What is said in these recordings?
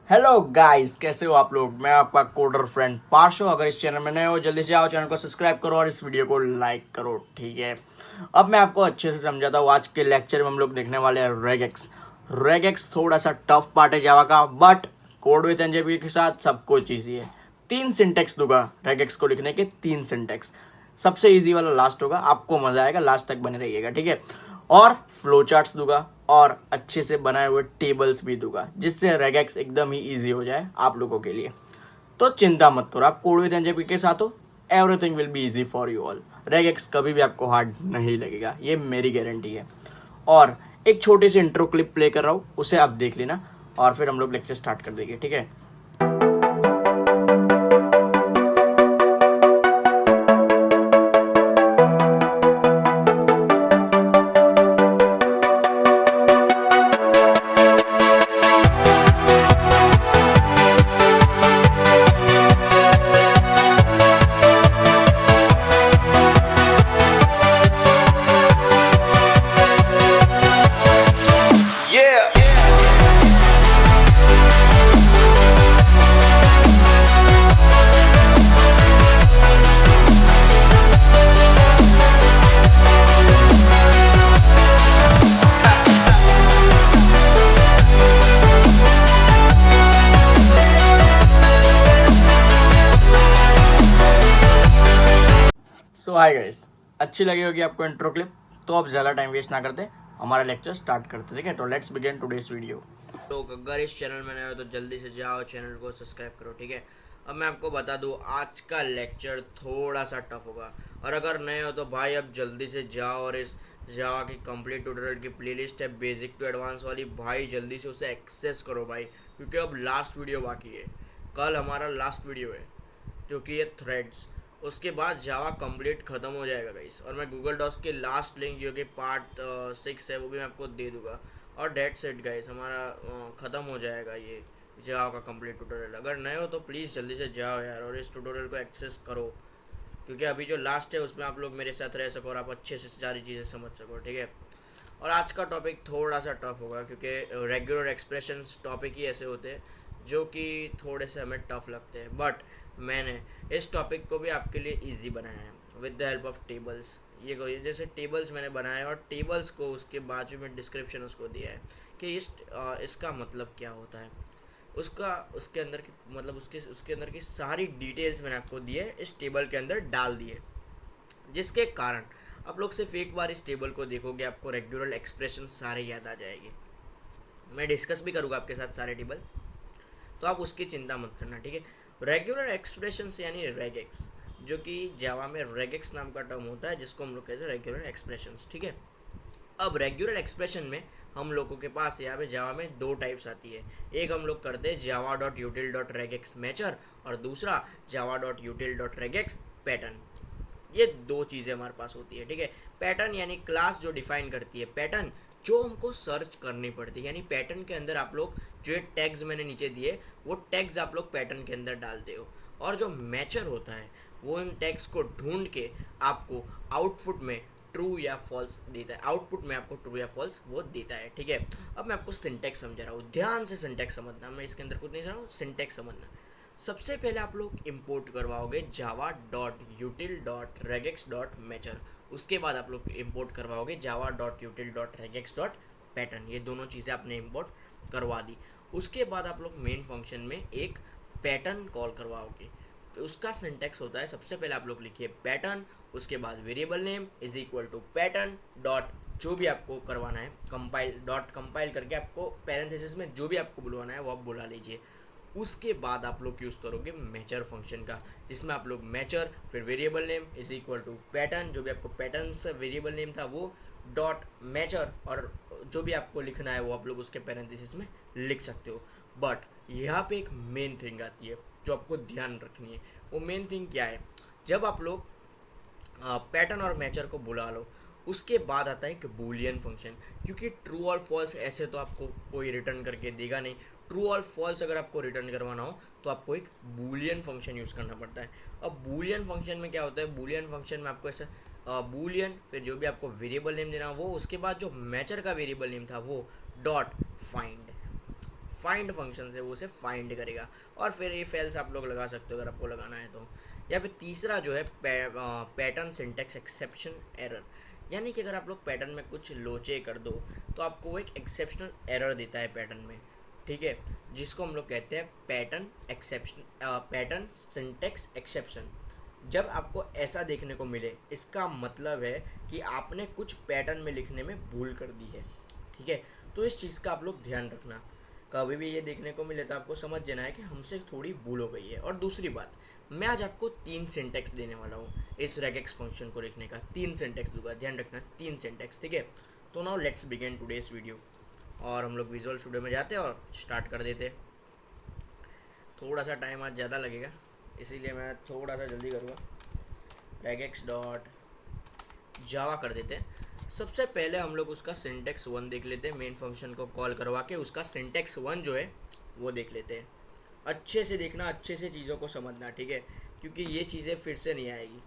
Hello guys, कैसे हो आप लोग। मैं आपका कोडर फ्रेंड पार्शो। अगर इस चैनल में नए हो जल्दी से आओ, चैनल को सब्सक्राइब करो और इस वीडियो को लाइक करो, ठीक है। अब मैं आपको अच्छे से समझाता हूँ। आज के लेक्चर में हम लोग देखने वाले हैं रेगेक्स। रेगेक्स थोड़ा सा टफ पार्ट है जावा का, बट कोड विथ एनजेपी के साथ सब कुछ ईजी है। 3 सिंटेक्स दूंगा रेगेक्स को लिखने के, 3 सिंटेक्स। सबसे इजी वाला लास्ट होगा, आपको मजा आएगा, लास्ट तक बने रहिएगा, ठीक है। और फ्लो चार्ट्स दूंगा और अच्छे से बनाए हुए टेबल्स भी दूंगा, जिससे रेगेक्स एकदम ही इजी हो जाए आप लोगों के लिए। तो चिंता मत करो, आप कोड विद एनजेपी के साथ हो, everything will be easy for you all. Regex कभी भी आपको हार्ड नहीं लगेगा, ये मेरी गारंटी है। और एक छोटी सी इंट्रो क्लिप प्ले कर रहा हूँ, उसे आप देख लेना और फिर हम लोग लेक्चर स्टार्ट कर देंगे, ठीक है। सो हाय गाइस, अच्छी लगी होगी आपको इंट्रो क्लिप। तो अब ज़्यादा टाइम वेस्ट ना करते, हमारा लेक्चर स्टार्ट करते, ठीक है। तो लेट्स बिगिन टुडेस वीडियो। तो अगर इस चैनल में नए हो तो जल्दी से जाओ, चैनल को सब्सक्राइब करो, ठीक है। अब मैं आपको बता दूं, आज का लेक्चर थोड़ा सा टफ होगा, और अगर नए हो तो भाई अब जल्दी से जाओ और इस जावा की कंप्लीट ट्यूटोरियल की प्लेलिस्ट है बेसिक टू एडवांस वाली, भाई जल्दी से उसे एक्सेस करो भाई, क्योंकि अब लास्ट वीडियो बाकी है। कल हमारा लास्ट वीडियो है, क्योंकि ये थ्रेड्स, उसके बाद जावा कंप्लीट ख़त्म हो जाएगा गाइस। और मैं गूगल डॉक्स के लास्ट लिंक जो कि पार्ट 6 है वो भी मैं आपको दे दूंगा। और डेट सेट गाइस, हमारा ख़त्म हो जाएगा ये जावा का कंप्लीट ट्यूटोरियल। अगर नए हो तो प्लीज़ जल्दी से जाओ यार और इस ट्यूटोरियल को एक्सेस करो, क्योंकि अभी जो लास्ट है उसमें आप लोग मेरे साथ रह सको और आप अच्छे से सारी चीज़ें समझ सको, ठीक है। और आज का टॉपिक थोड़ा सा टफ होगा, क्योंकि रेगुलर एक्सप्रेशंस टॉपिक ही ऐसे होते हैं जो कि थोड़े से हमें टफ लगते हैं, बट मैंने इस टॉपिक को भी आपके लिए इजी बनाया है with the help of tables. ये जैसे टेबल्स मैंने बनाए और टेबल्स को उसके बाजू में डिस्क्रिप्शन उसको दिया है कि इसका मतलब क्या होता है, उसका उसके अंदर की मतलब उसके अंदर की सारी डिटेल्स मैंने आपको दी है, इस टेबल के अंदर डाल दी है, जिसके कारण आप लोग सिर्फ एक बार इस टेबल को देखोगे आपको रेगुलर एक्सप्रेशन सारे याद आ जाएंगे। मैं डिस्कस भी करूँगा आपके साथ सारे टेबल, तो आप उसकी चिंता मत करना, ठीक है। रेगुलर एक्सप्रेशंस यानी रेगेक्स, जो कि जावा में रेगेक्स नाम का टर्म होता है, जिसको हम लोग कहते हैं रेगुलर एक्सप्रेशंस, ठीक है। अब रेगुलर एक्सप्रेशन में हम लोगों के पास यहाँ पे जावा में 2 टाइप्स आती है। एक हम लोग करते हैं Java dot यूटिल dot regex mature, और दूसरा Java dot यूटिल dot regex pattern. ये 2 चीज़ें हमारे पास होती है, ठीक है। पैटर्न यानी क्लास जो डिफाइन करती है, पैटर्न जो हमको सर्च करनी पड़ती है, यानी पैटर्न के अंदर आप लोग जो ये टैग्स मैंने नीचे दिए वो टैग्स आप लोग पैटर्न के अंदर डालते हो। और जो मैचर होता है वो इन टैग्स को ढूंढ के आपको आउटपुट में ट्रू या फॉल्स देता है, आउटपुट में आपको ट्रू या फॉल्स वो देता है, ठीक है। अब मैं आपको सिंटैक्स समझा रहा हूँ, ध्यान से सिंटैक्स समझना, मैं इसके अंदर कुछ नहीं समझ रहा हूँ, सिंटैक्स समझना। सबसे पहले आप लोग इंपोर्ट करवाओगे Java dot यूटिल dot regex dot mature, उसके बाद आप लोग इंपोर्ट करवाओगे Java dot यूटिल dot regex dot pattern. ये दोनों चीज़ें आपने इंपोर्ट करवा दी। उसके बाद आप लोग मेन फंक्शन में एक पैटर्न कॉल करवाओगे, तो उसका सिंटैक्स होता है, सबसे पहले आप लोग लिखिए पैटर्न, उसके बाद variable name is equal to pattern dot जो भी आपको करवाना है, कंपाइल डॉट कंपाइल करके आपको पैरेंथेसिस में जो भी आपको बुलवाना है वो आप बुला लीजिए। उसके बाद आप लोग यूज़ करोगे मैचर फंक्शन का, जिसमें आप लोग मैचर फिर variable name is equal to pattern, जो भी आपको पैटर्न से वेरिएबल नेम था वो डॉट मैचर, और जो भी आपको लिखना है वो आप लोग उसके पैरेंथेसिस में लिख सकते हो। बट यहाँ पे एक मेन थिंग आती है जो आपको ध्यान रखनी है। वो मेन थिंग क्या है, जब आप लोग पैटर्न और मैचर को बुला लो, उसके बाद आता है एक बूलियन फंक्शन, क्योंकि ट्रू और फॉल्स ऐसे तो आपको कोई रिटर्न करके देगा नहीं। ट्रू और फॉल्स अगर आपको रिटर्न करवाना हो तो आपको एक बूलियन फंक्शन यूज़ करना पड़ता है। अब बूलियन फंक्शन में क्या होता है, बूलियन फंक्शन में आपको ऐसा बूलियन फिर जो भी आपको वेरिएबल नेम देना वो, उसके बाद जो मैचर का वेरिएबल नेम था वो डॉट फाइंड। फाइंड फंक्शन से वो उसे फाइंड करेगा, और फिर इफ एल्स आप लोग लगा सकते हो अगर आपको लगाना है तो। या फिर तीसरा जो है पैटर्न सिंटेक्स एक्सेप्शन एरर, यानी कि अगर आप लोग पैटर्न में कुछ लोचे कर दो तो आपको वो एक एक्सेप्शनल एरर देता है पैटर्न में, ठीक है, जिसको हम लोग कहते हैं पैटर्न सिंटेक्स एक्सेप्शन। जब आपको ऐसा देखने को मिले इसका मतलब है कि आपने कुछ पैटर्न में लिखने में भूल कर दी है, ठीक है। तो इस चीज़ का आप लोग ध्यान रखना, कभी भी ये देखने को मिले तो आपको समझ जाना है कि हमसे थोड़ी भूल हो गई है। और दूसरी बात, मैं आज आपको 3 सिंटेक्स देने वाला हूँ इस रेगेक्स फंक्शन को लिखने का, 3 सिंटेक्स दूंगा, ध्यान रखना 3 सिंटेक्स, ठीक है। तो now let's begin today's video, और हम लोग विजुअल स्टूडियो में जाते हैं और स्टार्ट कर देते। थोड़ा सा टाइम आज ज़्यादा लगेगा इसीलिए मैं थोड़ा सा जल्दी करूँगा। रेगेक्स डॉट जावा कर देते हैं। सबसे पहले हम लोग उसका सिंटेक्स 1 देख लेते हैं, मेन फंक्शन को कॉल करवा के उसका सिंटेक्स 1 जो है वो देख लेते हैं। अच्छे से देखना, अच्छे से चीज़ों को समझना, ठीक है, क्योंकि ये चीज़ें फिर से नहीं आएगी।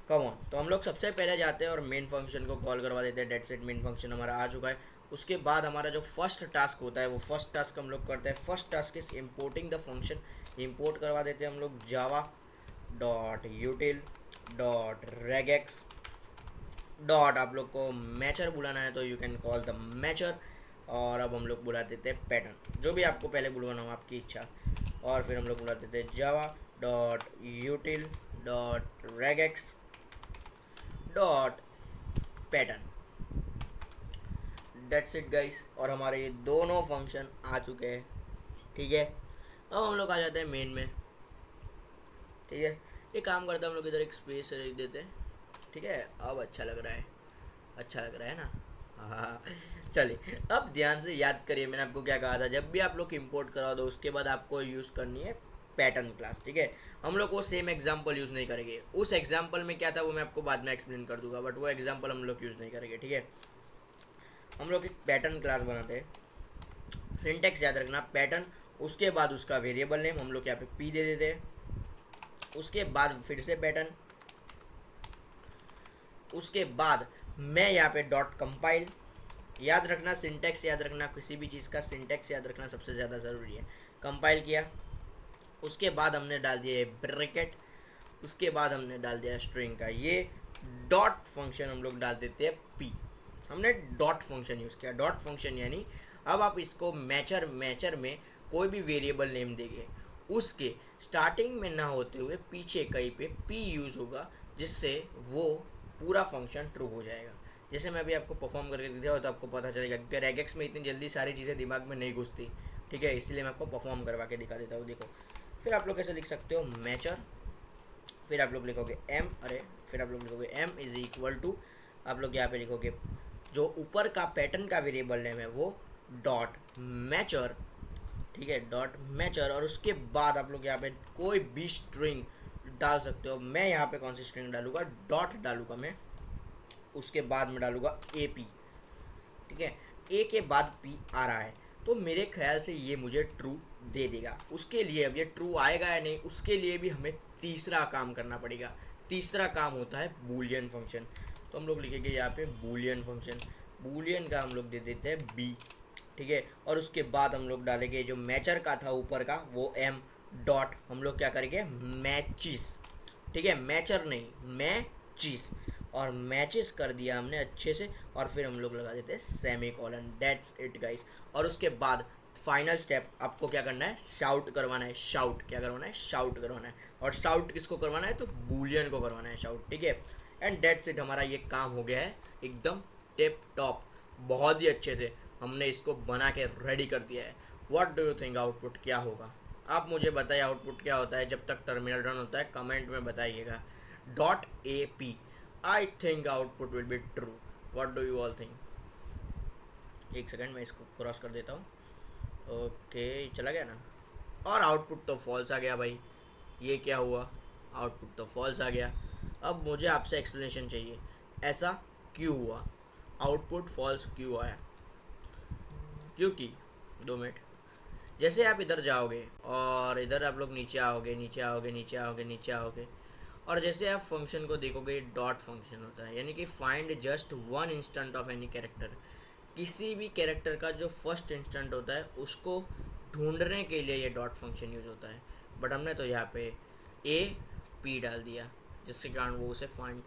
कम ऑन, तो हम लोग सबसे पहले जाते हैं और मेन फंक्शन को कॉल करवा देते हैं। डेट्स इट, मेन फंक्शन हमारा आ चुका है। उसके बाद हमारा जो फर्स्ट टास्क होता है वो फर्स्ट टास्क हम लोग करते हैं। First task is importing the function, import करवा देते हैं हम लोग Java dot यूटिल dot regex dot, आप लोग को मैचर बुलाना है तो you can call the mature, और अब हम लोग बुला देते हैं पैटर्न, जो भी आपको पहले बुलवाना हो आपकी इच्छा। और फिर हम लोग बुला देते हैं Java dot यूटिल dot regex dot pattern. That's it guys, और हमारे ये दोनों फंक्शन आ चुके हैं, ठीक है। अब हम लोग आ जाते हैं मेन में, ठीक है। ये काम करते हैं, हम लोग इधर एक स्पेस लिख देते हैं, ठीक है। अब अच्छा लग रहा है, अच्छा लग रहा है ना, हाँ। चलिए अब ध्यान से याद करिए मैंने आपको क्या कहा था। जब भी आप लोग इंपोर्ट करा दो उसके बाद आपको यूज़ करनी है पैटर्न क्लास, ठीक है। हम लोग वो सेम एग्जांपल यूज़ नहीं करेंगे, उस एग्जांपल में क्या था वो मैं आपको बाद में एक्सप्लेन कर दूंगा, बट वो एग्जांपल हम लोग यूज़ नहीं करेंगे, ठीक है। हम लोग एक पैटर्न क्लास बनाते हैं। सिंटेक्स याद रखना, पैटर्न, उसके बाद उसका वेरिएबल नेम हम लोग यहाँ पे पी दे देते हैं, उसके बाद फिर से पैटर्न, उसके बाद मैं यहाँ पे डॉट कंपाइल। याद रखना सिंटेक्स याद रखना, किसी भी चीज़ का सिंटेक्स याद रखना सबसे ज़्यादा ज़रूरी है। कंपाइल किया, उसके बाद हमने डाल दिया ब्रैकेट, उसके बाद हमने डाल दिया स्ट्रिंग का ये डॉट फंक्शन, हम लोग डाल देते हैं पी। हमने डॉट फंक्शन यूज़ किया, डॉट फंक्शन यानी अब आप इसको मैचर में कोई भी वेरिएबल नेम देंगे उसके स्टार्टिंग में ना होते हुए पीछे कहीं पे पी यूज़ होगा, जिससे वो पूरा फंक्शन ट्रू हो जाएगा। जैसे मैं अभी आपको परफॉर्म करके दिखाया तो आपको पता चलेगा, क्योंकि रेगेक्स में इतनी जल्दी सारी चीज़ें दिमाग में नहीं घुसती, ठीक है, इसलिए मैं आपको परफॉर्म करवा के दिखा देता हूँ। देखो, फिर आप लोग कैसे लिख सकते हो मैचर, फिर आप लोग लिखोगे एम, फिर आप लोग लिखोगे एम इज इक्वल टू, आप लोग यहाँ पे लिखोगे जो ऊपर का पैटर्न का वेरिएबल नेम है वो डॉट मैचर, ठीक है, डॉट मैचर। और उसके बाद आप लोग यहाँ पे कोई भी स्ट्रिंग डाल सकते हो। मैं यहाँ पे कौन सी स्ट्रिंग डालूंगा, डॉट डालूंगा मैं, उसके बाद में डालूंगा ए पी, ठीक है। ए के बाद पी आ रहा है तो मेरे ख्याल से ये मुझे ट्रू दे देगा। उसके लिए अब ये ट्रू आएगा या नहीं उसके लिए भी हमें तीसरा काम करना पड़ेगा। तीसरा काम होता है बूलियन फंक्शन। तो हम लोग लिखेंगे यहाँ पे बूलियन फंक्शन, बूलियन का हम लोग दे देते हैं बी, ठीक है। और उसके बाद हम लोग डालेंगे जो मैचर का था ऊपर का वो एम डॉट, हम लोग क्या करेंगे मैचिस, ठीक है, मैचर नहीं मैचिस, और मैचेस कर दिया हमने अच्छे से। और फिर हम लोग लगा देते हैं semi colon. That's it guys. और उसके बाद फाइनल स्टेप आपको क्या करना है, शाउट करवाना है। शाउट क्या करवाना है, शाउट करवाना है। और शाउट किसको करवाना है, तो बूलियन को करवाना है शाउट, ठीक है। एंड डेट्स इट, हमारा ये काम हो गया है एकदम टिप टॉप, बहुत ही अच्छे से हमने इसको बना के रेडी कर दिया है। What do you think output क्या होगा, आप मुझे बताइए आउटपुट क्या होता है। जब तक टर्मिनल रन होता है कमेंट में बताइएगा। Dot A P, I think output will be true. What do you all think. एक सेकंड मैं इसको क्रॉस कर देता हूँ। ओके चला गया ना, और आउटपुट तो फॉल्स आ गया भाई। ये क्या हुआ, आउटपुट तो फॉल्स आ गया। अब मुझे आपसे एक्सप्लेनेशन चाहिए, ऐसा क्यों हुआ, आउटपुट फॉल्स क्यों आया। क्योंकि 2 मिनट, जैसे आप इधर जाओगे और इधर आप लोग नीचे आओगे नीचे आओगे नीचे आओगे नीचे आओगे, और जैसे आप फंक्शन को देखोगे डॉट फंक्शन होता है, यानी कि find just one instant of any character. किसी भी कैरेक्टर का जो फर्स्ट इंस्टेंट होता है उसको ढूंढने के लिए ये डॉट फंक्शन यूज होता है, बट हमने तो यहाँ पे ए पी डाल दिया जिसके कारण वो उसे फाइंड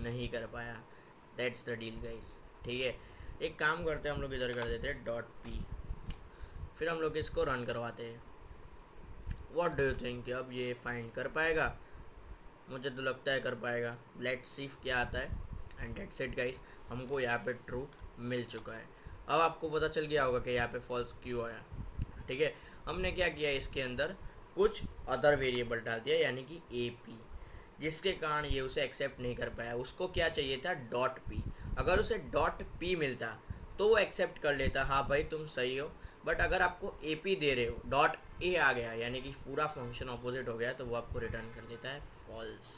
नहीं कर पाया। That's the deal guys. ठीक है, एक काम करते हैं, हम लोग इधर कर देते हैं डॉट पी, फिर हम लोग इसको रन करवाते हैं। व्हाट डू यू थिंक, अब ये फाइंड कर पाएगा? मुझे तो लगता है कर पाएगा। लेट्स सी क्या आता है। एंड दैट्स इट गाइस, हमको यहाँ पे ट्रू मिल चुका है। अब आपको पता चल गया होगा कि यहाँ पे फॉल्स क्यों आया। ठीक है, हमने क्या किया, इसके अंदर कुछ अदर वेरिएबल डाल दिया यानी कि ए पी, जिसके कारण ये उसे एक्सेप्ट नहीं कर पाया। उसको क्या चाहिए था, डॉट पी। अगर उसे डॉट पी मिलता तो वो एक्सेप्ट कर लेता, हाँ भाई तुम सही हो। बट अगर आपको ए पी दे रहे हो, डॉट ए आ गया यानी कि पूरा फंक्शन ऑपोजिट हो गया, तो वो आपको रिटर्न कर देता है फॉल्स।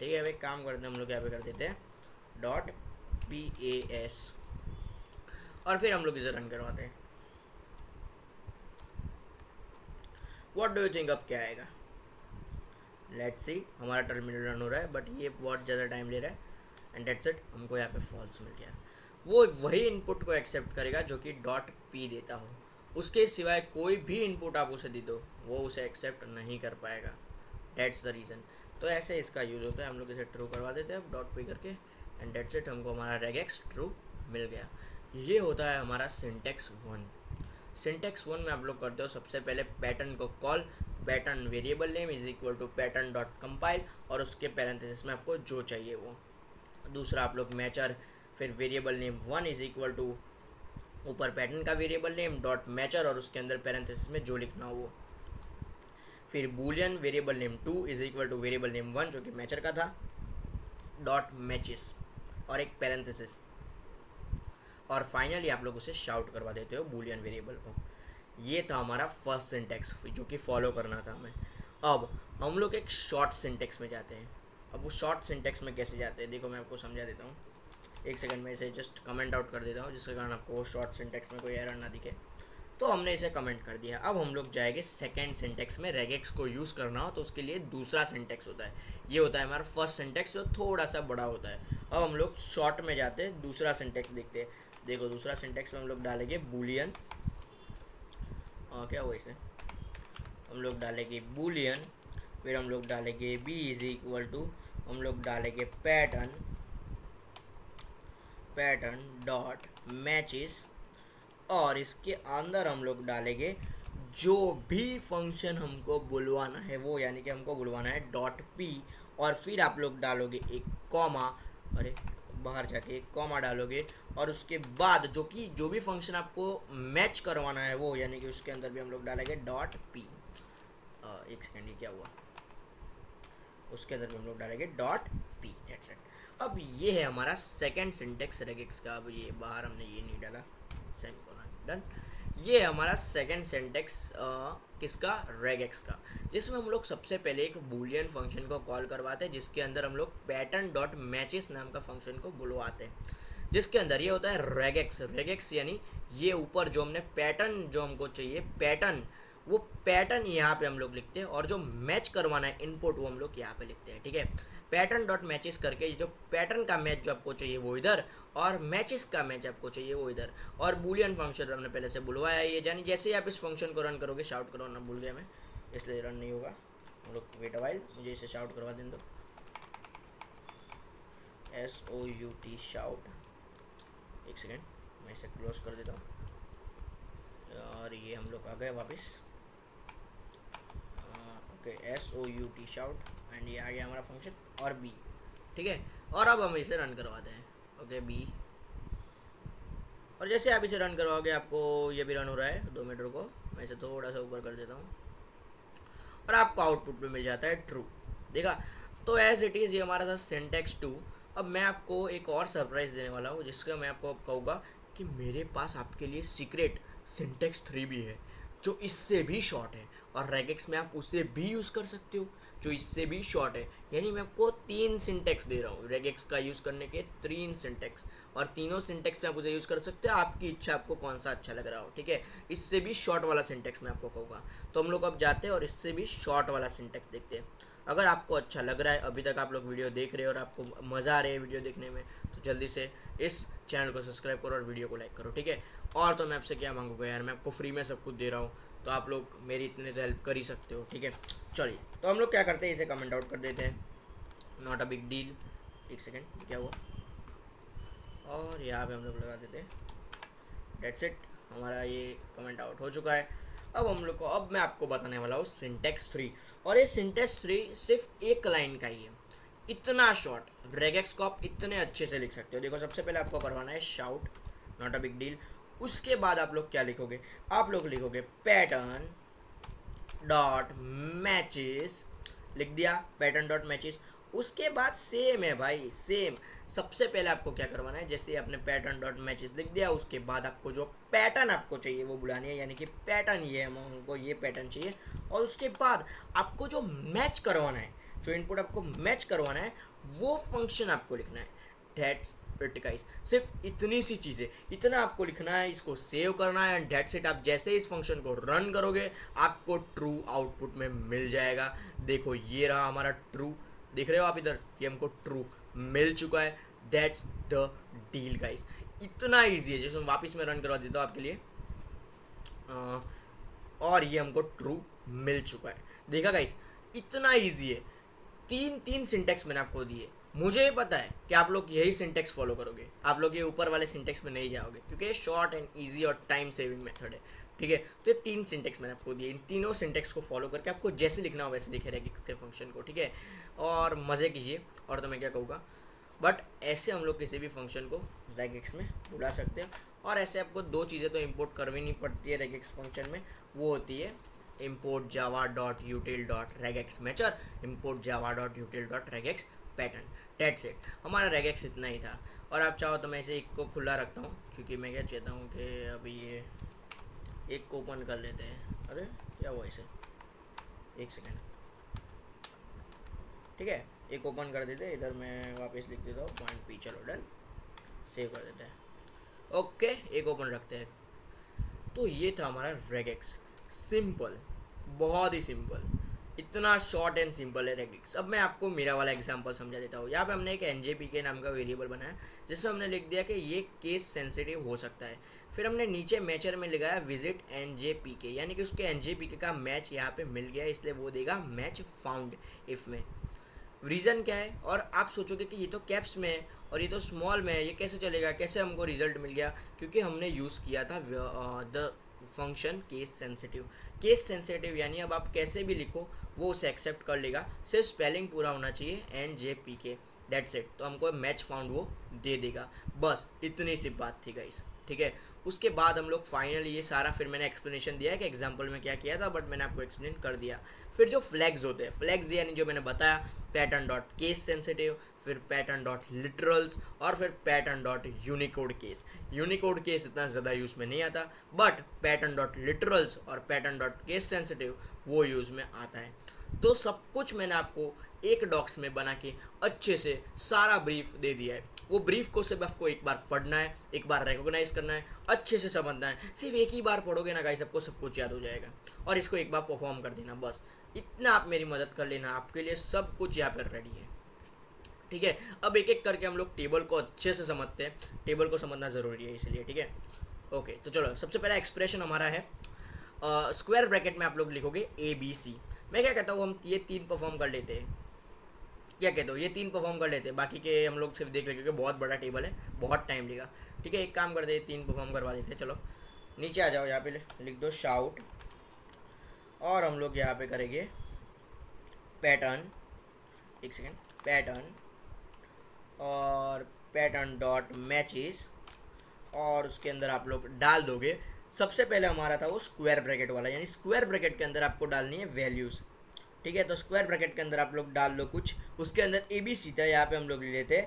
ठीक है, अब एक काम करते हैं, हम लोग यहाँ पे कर देते हैं डॉट पी ए एस, और फिर हम लोग इसे रन करवाते हैं। व्हाट डू यू थिंक अब क्या आएगा? लेट्स सी, हमारा टर्मिनल रन हो रहा है बट ये बहुत ज़्यादा टाइम ले रहा है। एंड डेट्स इट, हमको यहाँ पे फॉल्स मिल गया। वो वही इनपुट को एक्सेप्ट करेगा जो कि डॉट पी देता हो, उसके सिवाय कोई भी इनपुट आप उसे दे दो वो उसे एक्सेप्ट नहीं कर पाएगा। That's the reason. तो ऐसे इसका यूज़ होता है। हम लोग इसे ट्रू करवा देते हैं डॉट पी करके। एंड डेट्स इट, हमको हमारा रेगेक्स ट्रू मिल गया। ये होता है हमारा सिंटेक्स वन। सिंटेक्स वन में आप लोग करते हो सबसे पहले पैटर्न को call, pattern variable name is equal to pattern dot compile, और उसके पैरेंथेसिस में आपको जो चाहिए वो। दूसरा आप लोग मैचर, फिर variable name one is equal to ऊपर पैटर्न का वेरिएबल नेम डॉट मैचर, और उसके अंदर पैरेंथेसिस में जो लिखना हो वो। फिर Boolean variable name two is equal two variable name one जो कि मैचर का था, डॉट मैचेस और एक पैरेंथेसिस, और फाइनली आप लोग उसे शाउट करवा देते हो बूलियन वेरिएबल को। ये था हमारा फर्स्ट सिंटेक्स जो कि फॉलो करना था हमें। अब हम लोग एक शॉर्ट सिंटेक्स में जाते हैं। अब वो शॉर्ट सिंटेक्स में कैसे जाते हैं देखो, मैं आपको समझा देता हूँ। एक सेकंड में इसे जस्ट कमेंट आउट कर देता हूँ जिसके कारण आपको वो शॉर्ट सिंटेक्स में कोई एरर ना दिखे। तो हमने इसे कमेंट कर दिया। अब हम लोग जाएंगे सेकेंड सिंटेक्स में। रेगेक्स को यूज़ करना हो तो उसके लिए दूसरा सिंटेक्स होता है। ये होता है हमारा फर्स्ट सिंटेक्स जो थोड़ा सा बड़ा होता है। अब हम लोग शॉर्ट में जाते हैं, दूसरा सिंटेक्स देखते हैं। देखो दूसरा सिंटेक्स में हम लोग डालेंगे बूलियन, क्या हुआ इसे, हम लोग डालेंगे बूलियन, फिर हम लोग डालेंगे बी इज इक्वल टू, हम लोग डालेंगे पैटर्न, पैटर्न डॉट मैचेस, और इसके अंदर हम लोग डालेंगे जो भी फंक्शन हमको बुलवाना है वो, यानी कि हमको बुलवाना है डॉट पी, और फिर आप लोग डालोगे एक कॉमा, अरे बाहर जाके एक कॉमा डालोगे, और उसके बाद जो भी फंक्शन आपको मैच करवाना है वो, यानी कि उसके अंदर भी हम लोग डालेंगे डॉट पी। एक सेकेंड, ये क्या हुआ, उसके अंदर भी हम लोग डालेंगे डॉट पी। That's it. अब ये है हमारा सेकंड सिंटेक्स रेगेक्स का। अब ये बाहर हमने ये नहीं डाला, सेमीकोलन, डन। ये है हमारा सेकंड सिंटेक्स किसका, रेगेक्स का, जिसमें हम लोग सबसे पहले एक बूलियन फंक्शन को कॉल करवाते हैं जिसके अंदर हम लोग पैटर्न डॉट मैचेस नाम का फंक्शन को बुलवाते हैं, जिसके अंदर ये होता है रेगेक्स। रेगेक्स यानी ये ऊपर जो हमने पैटर्न जो हमको चाहिए पैटर्न, वो पैटर्न यहाँ पे हम लोग लिखते हैं, और जो मैच करवाना है इनपुट वो हम लोग यहाँ पे लिखते हैं। ठीक है, पैटर्न डॉट मैचेस करके जो पैटर्न का मैच जो आपको चाहिए वो इधर, और मैचेस का मैच आपको चाहिए वो इधर, और बूलियन फंक्शन हमने पहले से बुलवाया है ये, यानी जैसे ही आप इस फंक्शन को रन करोगे, शाउट करो ना भूल गया मैं इसलिए रन नहीं होगा, हम लोग वेट अ व्हाइल, मुझे इसे शाउट करवा दें दो, SOUT शाउट। एक सेकेंड मैं इसे क्लोज कर देता हूँ, और ये हम लोग आ गए वापस। ओके, SOUT शाउट, एंड ये आ गया हमारा फंक्शन, और बी। ठीक है, और अब हम इसे रन करवाते हैं। ओके बी, और जैसे आप इसे रन करवाओगे आपको ये भी रन हो रहा है। 2 मिनट रुको, मैं इसे थोड़ा सा ऊपर कर देता हूँ, और आपको आउटपुट में मिल जाता है ट्रू। देखा, तो एज इट इज़ ये हमारा था सिंटेक्स 2। अब मैं आपको एक और सरप्राइज़ देने वाला हूँ जिसका मैं आपको अब कहूँगा कि मेरे पास आपके लिए सीक्रेट सिंटेक्स 3 भी है जो इससे भी शॉर्ट है, और रेगेक्स में आप उसे भी यूज़ कर सकते हो जो इससे भी शॉर्ट है। यानी मैं आपको 3 सिंटेक्स दे रहा हूँ रेगेक्स का यूज़ करने के, 3 सिंटेक्स, और तीनों सिंटेक्स में आप उसे यूज़ कर सकते हो। आपकी इच्छा, आपको कौन सा अच्छा लग रहा हो। ठीक है, इससे भी शॉर्ट वाला सिंटेक्स मैं आपको कहूँगा। तो हम लोग अब जाते हैं और इससे भी शॉर्ट वाला सिंटेक्स देखते हैं। अगर आपको अच्छा लग रहा है, अभी तक आप लोग वीडियो देख रहे हो और आपको मज़ा आ रहा है वीडियो देखने में, तो तो जल्दी से इस चैनल को सब्सक्राइब करो और वीडियो को लाइक करो, ठीक है। और तो मैं आपसे क्या मांगूंगा यार, मैं आपको फ्री में सब कुछ दे रहा हूँ, तो आप लोग मेरी इतनी तो हेल्प कर ही सकते हो, ठीक है। चलिए तो हम लोग क्या करते हैं, इसे कमेंट आउट कर देते हैं, नॉट अ बिग डील। एक सेकेंड, क्या हुआ, और यहाँ पे हम लोग लगा देते हैं, डेट्स इट, हमारा ये कमेंट आउट हो चुका है। अब हम लोग को, अब मैं आपको बताने वाला हूँ सिंटेक्स 3, और ये सिंटेक्स 3 सिर्फ एक लाइन का ही है, इतना शॉर्ट रेगेक्स को आप इतने अच्छे से लिख सकते हो। देखो सबसे पहले आपको करवाना है shout, not a big deal. उसके बाद आप लोग क्या लिखोगे, आप लोग लिखोगे पैटर्न डॉट मैचेस, लिख दिया पैटर्न डॉट मैचेस। उसके बाद सेम है भाई, सेम। सबसे पहले आपको क्या करवाना है, जैसे आपने पैटर्न डॉट मैचेस लिख दिया, उसके बाद आपको जो पैटर्न आपको चाहिए वो बुलानी है, यानी कि पैटर्न ये है, हमको ये पैटर्न चाहिए। और उसके बाद आपको जो मैच करवाना है, जो इनपुट आपको मैच करवाना है, वो फंक्शन आपको लिखना है, दैट्स इट गाइस। सिर्फ इतनी सी चीज़ें, इतना आपको लिखना है, इसको सेव करना है, एंड दैट्स इट। आप जैसे इस फंक्शन को रन करोगे आपको ट्रू आउटपुट में मिल जाएगा। देखो ये रहा हमारा ट्रू, देख रहे हो आप इधर, ये हमको ट्रू मिल चुका है। दैट्स द डील गाइस, इतना ईजी है। जैसे वापस मैं रन करवा देता हूँ आपके लिए, और ये हमको ट्रू मिल चुका है। देखा गाइस, इतना ईजी है। तीन तीन सिंटेक्स मैंने आपको दिए, मुझे ये पता है कि आप लोग यही सिंटेक्स फॉलो करोगे, आप लोग ये ऊपर वाले सिंटेक्स में नहीं जाओगे, क्योंकि ये शॉर्ट एंड इजी और टाइम सेविंग मेथड है, ठीक है। तो ये तीन सिंटेक्स मैंने आपको दिए, इन तीनों सिंटेक्स को फॉलो करके आपको जैसे लिखना हो वैसे लिखे रहेगा इसके फंक्शन को, ठीक है। और मज़े कीजिए, और तो मैं क्या कहूँगा, बट ऐसे हम लोग किसी भी फंक्शन को रेगेक्स में बुला सकते हैं। और ऐसे आपको दो चीज़ें तो इंपोर्ट करनी नहीं पड़ती है रेगेक्स फंक्शन में, वो होती है import java dot util dot regex matcher, import java dot util dot regex pattern, that's it। हमारा regex इतना ही था। और आप चाहो तो मैं इसे एक को खुला रखता हूँ, क्योंकि मैं क्या चाहता हूँ कि अभी ये एक को ओपन कर लेते हैं। अरे क्या हुआ इसे, एक सेकेंड, ठीक है, एक ओपन कर देते हैं। इधर मैं वापस लिख देता हूँ पॉइंट पी, चलो डन, सेव कर देते हैं। ओके, एक ओपन रखते हैं। तो ये था हमारा रेगेक्स, सिंपल, बहुत ही सिंपल, इतना शॉर्ट एंड सिंपल है रेगेक्स। अब मैं आपको मेरा वाला एग्जांपल समझा देता हूँ। यहाँ पे हमने एक njpk नाम का वेरिएबल बनाया, जिसमें हमने लिख दिया कि ये केस सेंसिटिव हो सकता है। फिर हमने नीचे मैचर में लगाया विजिट njpk, यानी कि उसके njpk का मैच यहाँ पे मिल गया, इसलिए वो देगा मैच फाउंड इफ में। रीज़न क्या है, और आप सोचोगे कि ये तो कैप्स में है और ये तो स्मॉल में है, ये कैसे चलेगा, कैसे हमको रिजल्ट मिल गया, क्योंकि हमने यूज़ किया था the function case sensitive. Case sensitive यानी अब आप कैसे भी लिखो वो उसे एक्सेप्ट कर लेगा, सिर्फ स्पेलिंग पूरा होना चाहिए njpk, दैट्स इट। तो हमको मैच फाउंड वो दे देगा, बस इतनी सी बात थी गाइस, ठीक है। उसके बाद हम लोग फाइनली ये सारा, फिर मैंने एक्सप्लेनेशन दिया है कि एग्जांपल में क्या किया था, बट मैंने आपको एक्सप्लेन कर दिया। फिर जो फ्लैग्स होते हैं, फ्लैग्स यानी जो मैंने बताया, पैटर्न डॉट केस सेंसिटिव, फिर पैटर्न डॉट लिटरल्स, और फिर pattern dot Unicode case. Unicode case इतना ज़्यादा यूज़ में नहीं आता, बट पैटर्न डॉट लिटरल्स और पैटर्न डॉट केस सेंसिटिव वो यूज़ में आता है। तो सब कुछ मैंने आपको एक डॉक्स में बना के अच्छे से सारा ब्रीफ दे दिया है। वो ब्रीफ को सिर्फ आपको एक बार पढ़ना है, एक बार रिकॉग्नाइज करना है, अच्छे से समझना है। सिर्फ एक ही बार पढ़ोगे ना गाइस, आपको सब कुछ याद हो जाएगा, और इसको एक बार परफॉर्म कर देना, बस इतना आप मेरी मदद कर लेना, आपके लिए सब कुछ यहाँ पर रेडी है, ठीक है। अब एक एक करके हम लोग टेबल को अच्छे से समझते हैं, टेबल को समझना ज़रूरी है इसलिए, ठीक है। ओके, तो चलो सबसे पहला एक्सप्रेशन हमारा है, स्क्वायर ब्रैकेट में आप लोग लिखोगे ABC। मैं क्या कहता हूँ, हम ये तीन परफॉर्म कर लेते हैं, क्या कहते हो, ये तीन परफॉर्म कर लेते हैं, बाकी के हम लोग सिर्फ देख लेंगे, क्योंकि बहुत बड़ा टेबल है, बहुत टाइम लेगा, ठीक है। एक काम करते हैं, तीन परफॉर्म करवा देते हैं। चलो नीचे आ जाओ, यहाँ पे लिख दो शाउट, और हम लोग यहाँ पे करेंगे पैटर्न, एक सेकेंड, पैटर्न और पैटर्न डॉट मैचेस, और उसके अंदर आप लोग डाल दोगे। सबसे पहले हमारा था वो स्क्वायर ब्रैकेट वाला, यानी स्क्वायर ब्रैकेट के अंदर आपको डालनी है वैल्यूज़, ठीक है। तो स्क्वायर ब्रैकेट के अंदर आप लोग डाल लो कुछ, उसके अंदर ABC था, यहाँ पे हम लोग ले लेते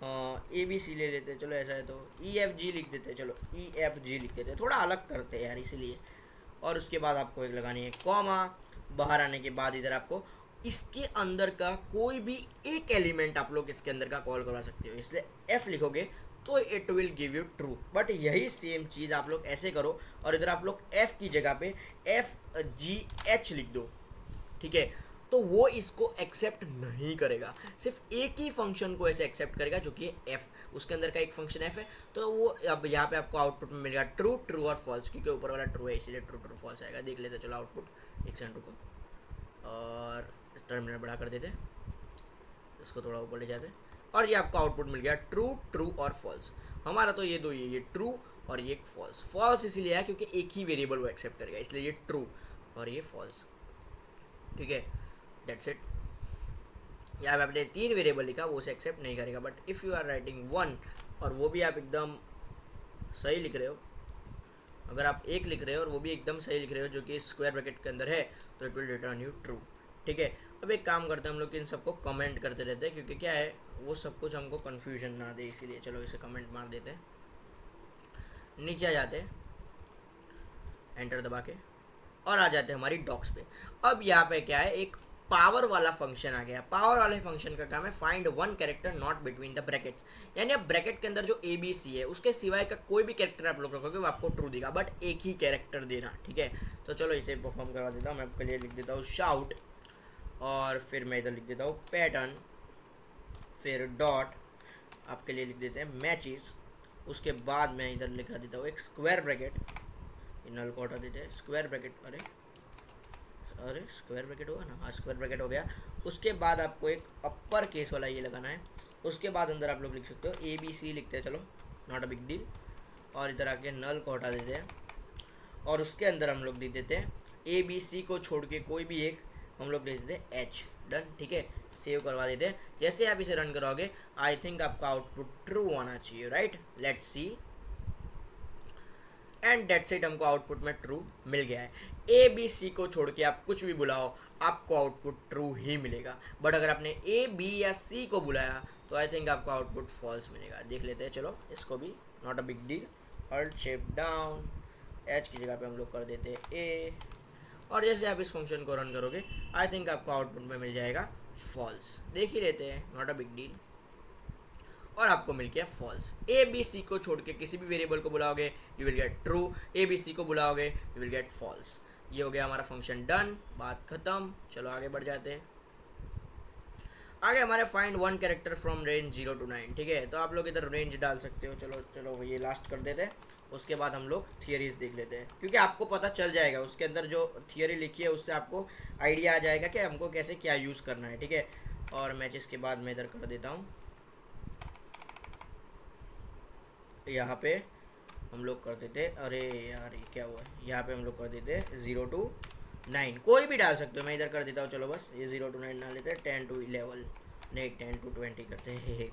ABC ले लेते, चलो ऐसा है तो EFG लिख देते, चलो EFG लिख देते, थोड़ा अलग करते हैं यार इसलिए। और उसके बाद आपको एक लगानी है कॉमा, बाहर आने के बाद इधर आपको इसके अंदर का कोई भी एक एलिमेंट आप लोग इसके अंदर का कॉल करा सकते हो, इसलिए F लिखोगे तो it will give you true. But यही सेम चीज़ आप लोग ऐसे करो, और इधर आप लोग F की जगह पे FGH लिख दो, ठीक है। तो वो इसको एक्सेप्ट नहीं करेगा, सिर्फ एक ही फंक्शन को ऐसे एक्सेप्ट करेगा जो कि एफ, उसके अंदर का एक फंक्शन एफ है। तो वो अब यहाँ पे आपको आउटपुट में मिलेगा ट्रू, ट्रू और फॉल्स, क्योंकि ऊपर वाला ट्रू है इसीलिए ट्रू ट्रू फॉल्स आएगा। देख लेते चलो आउटपुट, एक सेकंड रुको और टर्मिनल बड़ा कर देते, इसको थोड़ा ऊपर ले जाते, और ये आपको आउटपुट मिल गया ट्रू, ट्रू और फॉल्स। हमारा तो ये दो ये ट्रू और ये फॉल्स। फॉल्स इसीलिए है क्योंकि एक ही वेरिएबल वो एक्सेप्ट करेगा, इसलिए ये ट्रू और ये फॉल्स। ठीक है, दैट्स इट। यहाँ पे आपने 3 वेरिएबल लिखा, वो उसे एक्सेप्ट नहीं करेगा। But if you are writing 1 और वो भी आप एकदम सही लिख रहे हो, अगर आप 1 लिख रहे हो और वो भी एकदम सही लिख रहे हो जो कि स्क्वायर ब्रैकेट के अंदर है, तो it will return you true. ठीक है, अब एक काम करते हैं हम लोग इन सबको कमेंट करते रहते हैं, क्योंकि क्या है वो सब कुछ हमको कन्फ्यूजन ना दे, इसीलिए चलो इसे कमेंट मार देते हैं। नीचे आ जाते हैं एंटर दबा के और आ जाते हैं हमारी डॉक्स पे। अब यहाँ पे क्या है, एक पावर वाला फंक्शन आ गया। पावर वाले फंक्शन का काम है find one character not between the brackets, यानी अब ब्रैकेट के अंदर जो ए बी सी है उसके सिवाय का कोई भी कैरेक्टर आप लोग रखोगे वो आपको ट्रू देगा, बट एक ही कैरेक्टर देना। ठीक है, तो चलो इसे परफॉर्म करवा देता हूँ। मैं आपके लिए लिख देता हूँ शाउट, और फिर मैं इधर लिख देता हूँ पैटर्न, फिर डॉट आपके लिए लिख देते हैं मैचेस। उसके बाद मैं इधर लिखा देता हूँ एक स्क्वायर ब्रैकेट, नल को हटा देते हैं, स्क्वायर ब्रैकेट, अरे स्क्वायर ब्रैकेट होगा ना, हाँ स्क्वायर ब्रैकेट हो गया। उसके बाद आपको एक अपर केस वाला ये लगाना है। उसके बाद अंदर आप लोग लिख सकते हो ए बी सी लिखते हैं, चलो नॉट अ बिग डील। और इधर आके नल को हटा देते हैं और उसके अंदर हम लोग दे देते हैं ए बी सी को छोड़ के कोई भी एक हम लोग दे देते हैं एच। डन, ठीक है, सेव करवा देते हैं। जैसे आप इसे रन करोगे आई थिंक आपका आउटपुट ट्रू आना चाहिए, right. Let's see, and that's it, हमको आउटपुट में ट्रू मिल गया है। ए बी सी को छोड़ के आप कुछ भी बुलाओ आपको आउटपुट ट्रू ही मिलेगा, बट अगर आपने ए बी या सी को बुलाया तो आई थिंक आपको आउटपुट फॉल्स मिलेगा। देख लेते हैं, चलो इसको भी, not a big deal. Alt shift down, H की जगह पे हम लोग कर देते हैं ए, और जैसे आप इस फंक्शन को रन करोगे आई थिंक आपको आउटपुट में मिल जाएगा फॉल्स। देख ही लेते हैं, नॉट अ बिग डील, और आपको मिल गया फॉल्स। ए बी सी को छोड़ के किसी भी वेरिएबल को बुलाओगे you will get true, A B C को बुलाओगे यू विल गेट फॉल्स। ये हो गया हमारा फंक्शन डन, बात खत्म। चलो आगे बढ़ जाते हैं। आगे हमारे find one character from range 0 to 9। ठीक है, तो आप लोग इधर रेंज डाल सकते हो। चलो चलो ये लास्ट कर देते हैं, उसके बाद हम लोग थियरीज देख लेते हैं, क्योंकि आपको पता चल जाएगा उसके अंदर जो थियरी लिखी है उससे आपको आइडिया आ जाएगा कि हमको कैसे क्या यूज़ करना है। ठीक है, और मैचेस के बाद मैं इधर कर देता हूँ, यहाँ पे हम लोग कर देते, अरे यार ये क्या हुआ है, यहाँ पे हम लोग कर देते 0 to 9, कोई भी डाल सकते हो। मैं इधर कर देता हूँ, चलो बस ये 0 to 9 डाल लेते हैं, 10 to 11 नहीं 10 to 20 करते हैं।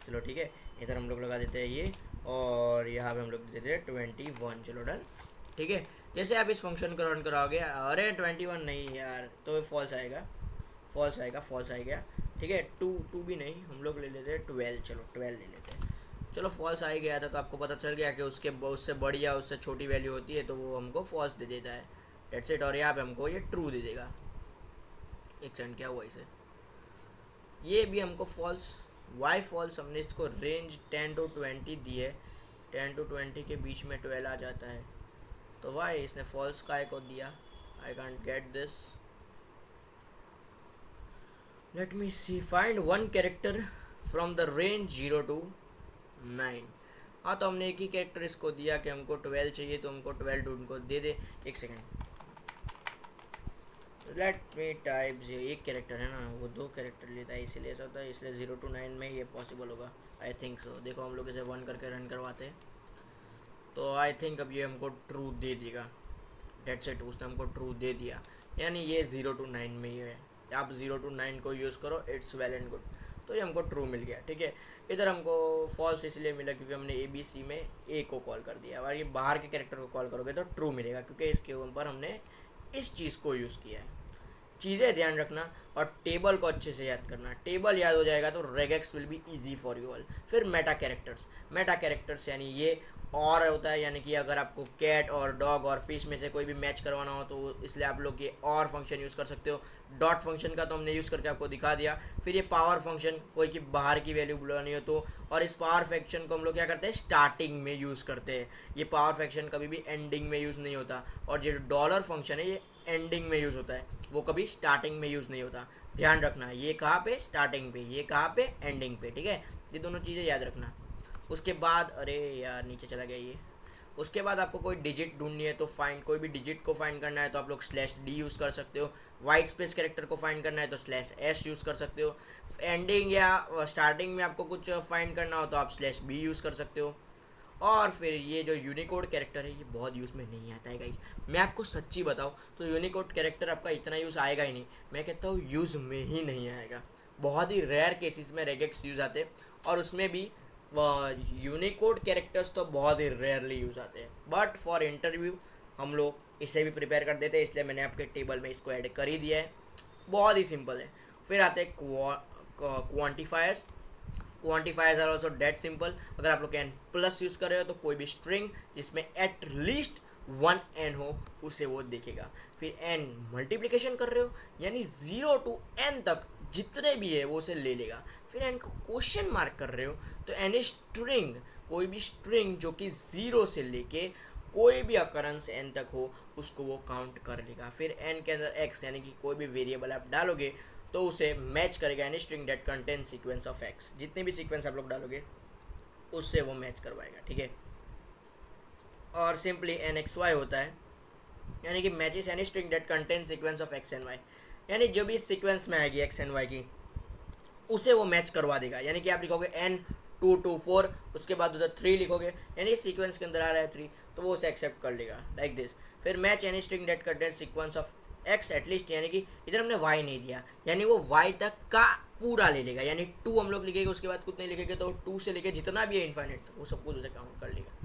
चलो ठीक है, इधर हम लोग लगा देते हैं ये, और यहाँ पे हम लोग देते हैं 21। चलो डन, ठीक है। जैसे आप इस फंक्शन को रन कराओगे, अरे 21 नहीं यार, तो फॉल्स आएगा, फॉल्स आएगा, फॉल्स आएगा। ठीक है, 2 भी नहीं, हम लोग ले लेते हैं 12, चलो 12 ले लेते हैं। चलो फॉल्स आ ही गया था, तो आपको पता चल गया कि उससे बड़ी या उससे छोटी वैल्यू होती है तो वो हमको फॉल्स दे देता है। डेट्स इट, और यहाँ पे हमको ये ट्रू दे देगा। एक सेकंड, क्या हुआ इसे, ये भी हमको फॉल्स, वाई फॉल्स, हमने इसको रेंज 10 to 20 दी है, 10 to 20 के बीच में 12 आ जाता है, तो वाई इसने फॉल्स काय को दिया, I can't get this. Let me see, find one character from the range 0 to 9। हाँ, तो हमने एक ही कैरेक्टर इसको दिया कि हमको 12 चाहिए, तो हमको 12 टू उनको दे दे। एक सेकेंड, लेट मी टाइप, एक कैरेक्टर है ना, वो 2 कैरेक्टर लेता है, इसीलिए ऐसा होता है, इसलिए 0 to 9 में ये पॉसिबल होगा, आई थिंक सो। देखो हम लोग इसे 1 करके रन करवाते हैं, तो आई थिंक अब ये हमको ट्रू दे देगा। डेट्स इट, उसने हमको ट्रू दे दिया, यानी ये 0 to 9 में ही है। आप 0 to 9 को यूज़ करो, इट्स वेल एंड गुड। तो ये हमको ट्रू मिल गया। ठीक है, इधर हमको फॉल्स इसलिए मिला क्योंकि हमने ए बी सी में ए को कॉल कर दिया। अगर ये बाहर के कैरेक्टर को कॉल करोगे तो ट्रू मिलेगा, क्योंकि इसके ऊपर हमने इस चीज़ को यूज़ किया है। चीज़ें ध्यान रखना और टेबल को अच्छे से याद करना। टेबल याद हो जाएगा तो regex will be easy for you all. फिर मेटा कैरेक्टर्स, मेटा कैरेक्टर्स यानी ये और होता है, यानी कि अगर आपको कैट और डॉग और फिश में से कोई भी मैच करवाना हो तो इसलिए आप लोग ये और फंक्शन यूज़ कर सकते हो। डॉट फंक्शन का तो हमने यूज़ करके आपको दिखा दिया। फिर ये पावर फंक्शन, कोई की बाहर की वैल्यू बुलानी हो तो, और इस पावर फंक्शन को हम लोग क्या करते हैं, स्टार्टिंग में यूज़ करते हैं। ये पावर फंक्शन कभी भी एंडिंग में यूज़ नहीं होता। और जो डॉलर फंक्शन है ये एंडिंग में यूज़ होता है, वो कभी स्टार्टिंग में यूज़ नहीं होता। ध्यान रखना, ये कहाँ पे स्टार्टिंग पे, ये कहाँ पे एंडिंग पे, ठीक है। ये दोनों चीज़ें याद रखना। उसके बाद अरे यार नीचे चला गया ये। उसके बाद आपको कोई डिजिट ढूंढनी है तो फाइंड, कोई भी डिजिट को फाइंड करना है तो आप लोग स्लैश डी यूज़ कर सकते हो। वाइट स्पेस कैरेक्टर को फाइंड करना है तो स्लैश एस यूज़ कर सकते हो। एंडिंग या स्टार्टिंग में आपको कुछ फाइंड करना हो तो आप स्लैश बी यूज़ कर सकते हो। और फिर ये जो यूनिकोड कैरेक्टर है ये बहुत यूज़ में नहीं आता है गाइस। मैं आपको सच्ची बताऊँ तो यूनिकोड कैरेक्टर आपका इतना यूज़ आएगा ही नहीं, मैं कहता हूँ यूज़ में ही नहीं आएगा। बहुत ही रेयर केसेस में रेगेक्स यूज़ आते हैं, और उसमें भी यूनिकोड कैरेक्टर्स तो बहुत ही रेयरली यूज़ आते हैं। बट फॉर इंटरव्यू हम लोग इसे भी प्रिपेयर कर देते हैं, इसलिए मैंने आपके टेबल में इसको ऐड कर ही दिया है। बहुत ही सिंपल है। फिर आते हैं quantifiers. Quantifiers are also that simple. अगर आप लोग एन प्लस यूज़ कर रहे हो तो कोई भी स्ट्रिंग जिसमें एट लीस्ट 1 एन हो उसे वो देखेगा। फिर एन मल्टीप्लिकेशन कर रहे हो यानी 0 to n तक जितने भी है वो उसे ले लेगा। फिर एन को क्वेश्चन मार्क कर रहे हो तो एनी स्ट्रिंग, कोई भी स्ट्रिंग जो कि 0 से लेके कोई भी अकरेंस एन तक हो उसको वो काउंट कर लेगा। फिर एन के अंदर एक्स यानी कि कोई भी वेरिएबल आप डालोगे तो उसे मैच करेगा any string that contain sequence of x. जितने भी सीक्वेंस आप लोग डालोगे उससे वो मैच करवाएगा, ठीक है। और सिंपली एन एक्स वाई होता है यानी कि matches any string that contain sequence of X and Y, यानी जो भी सीक्वेंस में आएगी एक्स एंड वाई की उसे वो मैच करवा देगा। यानी कि आप लिखोगे एन 2 to 4, उसके बाद उधर 3 लिखोगे यानी सीक्वेंस के अंदर आ रहा है 3 तो वो उसे एक्सेप्ट कर लेगा लाइक दिस। फिर match any string that contain sequence of x at least, यानी कि इधर हमने वाई नहीं दिया यानी वो वाई तक का पूरा ले लेगा। यानी 2 हम लोग लिखेंगे उसके बाद कुछ नहीं लिखेंगे तो 2 से लेके जितना भी है इन्फाइनेट वो सब कुछ उसे काउंट कर लेगा,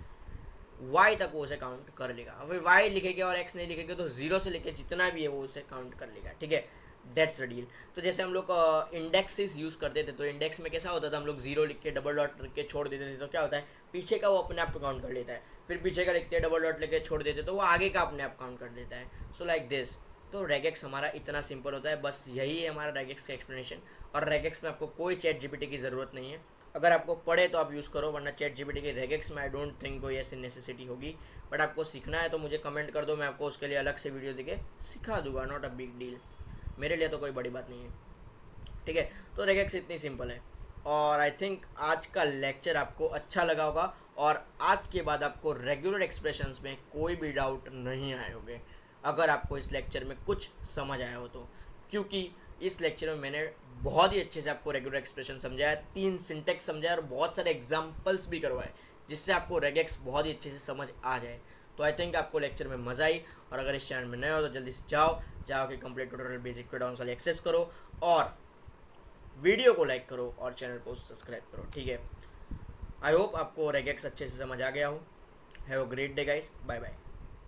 वाई तक वो उसे काउंट कर लेगा। फिर वाई लिखेंगे और एक्स नहीं लिखेंगे तो 0 से लेके जितना भी है वो उसे काउंट कर लेगा, ठीक है। That's the deal. तो जैसे हम लोग इंडेक्सेस यूज़ करते थे तो इंडेक्स में कैसा होता था, हम लोग 0 लिख के डबल डॉट लिख के छोड़ देते थे तो क्या होता है पीछे का वो अपने आप काउंट कर लेता है। फिर पीछे का लिखते हैं डबल डॉट लिख के छोड़ देते तो वो आगे का अपने आप काउंट कर देता है। So like this. तो रेगेक्स हमारा इतना सिंपल होता है, बस यही है हमारा रेगेक्स का एक्सप्लेनेशन। और रेगेक्स में आपको कोई चैट जीपीटी की ज़रूरत नहीं है। अगर आपको पढ़े तो आप यूज़ करो, वरना चैट जीपीटी के रेगेक्स में आई डोंट थिंक कोई ऐसी नेसेसिटी होगी। बट आपको सीखना है तो मुझे कमेंट कर दो, मैं आपको उसके लिए अलग से वीडियो देके सिखा दूंगा। नॉट अ बिग डील, मेरे लिए तो कोई बड़ी बात नहीं है, ठीक है। तो रेगेक्स इतनी सिंपल है। और आई थिंक आज का लेक्चर आपको अच्छा लगा होगा और आज के बाद आपको रेगुलर एक्सप्रेशंस में कोई भी डाउट नहीं आए होंगे अगर आपको इस लेक्चर में कुछ समझ आया हो तो, क्योंकि इस लेक्चर में मैंने बहुत ही अच्छे से आपको रेगुलर एक्सप्रेशन समझाया, 3 सिंटेक्स समझाया और बहुत सारे एग्जाम्पल्स भी करवाए जिससे आपको रेगेक्स बहुत ही अच्छे से समझ आ जाए। तो आई थिंक आपको लेक्चर में मज़ा आई। और अगर इस चैनल में नए हो तो जल्दी से जाओ कि complete tutorial basic to advance वाले एक्सेस करो और वीडियो को लाइक करो और चैनल को सब्सक्राइब करो, ठीक है। आई होप आपको रेगेक्स अच्छे से समझ आ गया हो। Have a great day guys, bye bye.